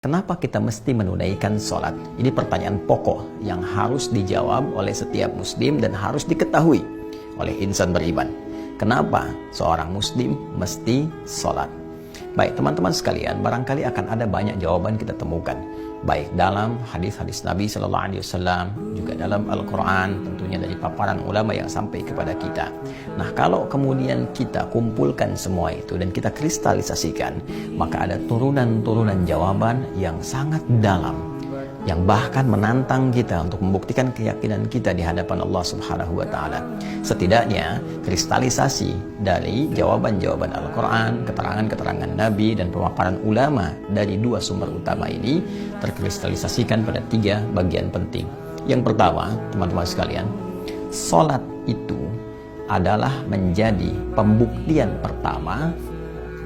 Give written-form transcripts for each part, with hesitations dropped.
Kenapa kita mesti menunaikan sholat? Ini pertanyaan pokok yang harus dijawab oleh setiap muslim dan harus diketahui oleh insan beriman. Kenapa seorang muslim mesti sholat? Baik teman-teman sekalian, barangkali akan ada banyak jawaban kita temukan, baik dalam hadis-hadis Nabi Sallallahu Alaihi Wasallam, juga dalam Al-Quran, tentunya dari paparan ulama yang sampai kepada kita. Nah, kalau kemudian kita kumpulkan semua itu dan kita kristalisasikan, maka ada turunan-turunan jawaban yang sangat dalam, yang bahkan menantang kita untuk membuktikan keyakinan kita di hadapan Allah Subhanahu wa Ta'ala. Setidaknya kristalisasi dari jawaban-jawaban Al-Quran, keterangan-keterangan Nabi dan pemaparan ulama dari dua sumber utama ini terkristalisasikan pada tiga bagian penting. Yang pertama, teman-teman sekalian, sholat itu adalah menjadi pembuktian pertama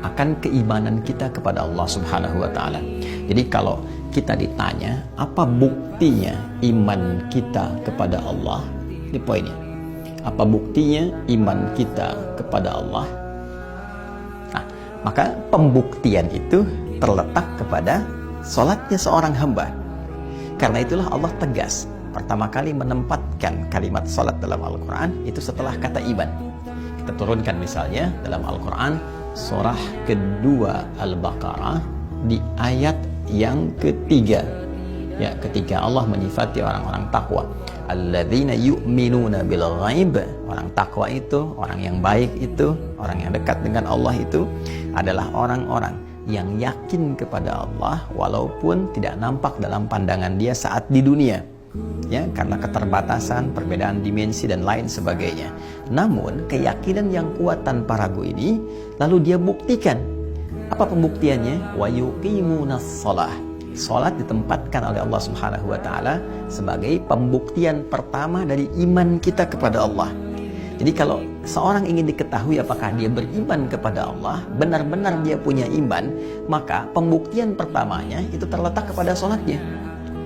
akan keimanan kita kepada Allah Subhanahu wa Ta'ala. Jadi kalau kita ditanya apa buktinya iman kita kepada Allah, ini poinnya. Apa buktinya iman kita kepada Allah? Nah, maka pembuktian itu terletak kepada sholatnya seorang hamba. Karena itulah Allah tegas pertama kali menempatkan kalimat sholat dalam Al-Quran itu setelah kata iman. Kita turunkan misalnya dalam Al-Quran surah kedua Al-Baqarah di ayat yang ketiga, ya, ketika Allah menyifati orang-orang takwa, alladzina yu'minuna bil ghaib, orang takwa itu, orang yang baik itu, orang yang dekat dengan Allah itu adalah orang-orang yang yakin kepada Allah walaupun tidak nampak dalam pandangan dia saat di dunia, ya, karena keterbatasan, perbedaan dimensi dan lain sebagainya. Namun keyakinan yang kuat tanpa ragu ini lalu dia buktikan. Apa pembuktiannya? Wa yuqimunas shalah. Salat ditempatkan oleh Allah Subhanahu wa Ta'ala sebagai pembuktian pertama dari iman kita kepada Allah. Jadi kalau seorang ingin diketahui apakah dia beriman kepada Allah, benar-benar dia punya iman, maka pembuktian pertamanya itu terletak kepada salatnya.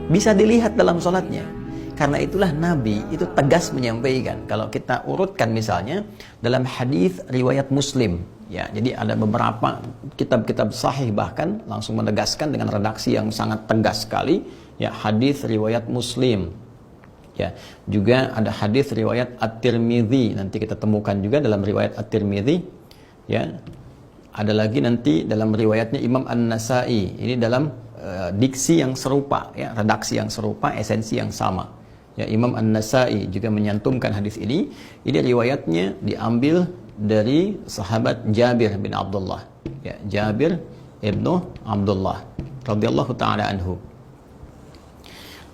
Bisa dilihat dalam salatnya. Karena itulah Nabi itu tegas menyampaikan. Kalau kita urutkan misalnya dalam hadis riwayat Muslim, ya, jadi ada beberapa kitab-kitab sahih bahkan langsung menegaskan dengan redaksi yang sangat tegas sekali, ya, hadis riwayat Muslim. Ya, juga ada hadis riwayat At-Tirmidzi, nanti kita temukan juga dalam riwayat At-Tirmidzi, ya. Ada lagi nanti dalam riwayatnya Imam An-Nasai. Ini dalam diksi yang serupa, ya, redaksi yang serupa, esensi yang sama. Ya, Imam An-Nasai juga menyantumkan hadis ini. Ini riwayatnya diambil dari sahabat Jabir bin Abdullah, ya, Jabir ibnu Abdullah radhiyallahu taala anhu.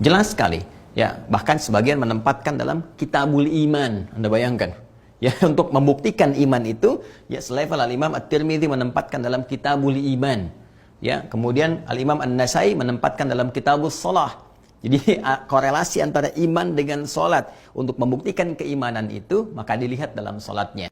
Jelas sekali, ya, bahkan sebagian menempatkan dalam Kitabul Iman. Anda bayangkan, ya, untuk membuktikan iman itu, ya, selevel Al-Imam At-Tirmidzi menempatkan dalam Kitabul Iman, ya, kemudian Al-Imam An-Nasai menempatkan dalam Kitabus Shalah. Jadi korelasi antara iman dengan sholat, untuk membuktikan keimanan itu maka dilihat dalam sholatnya.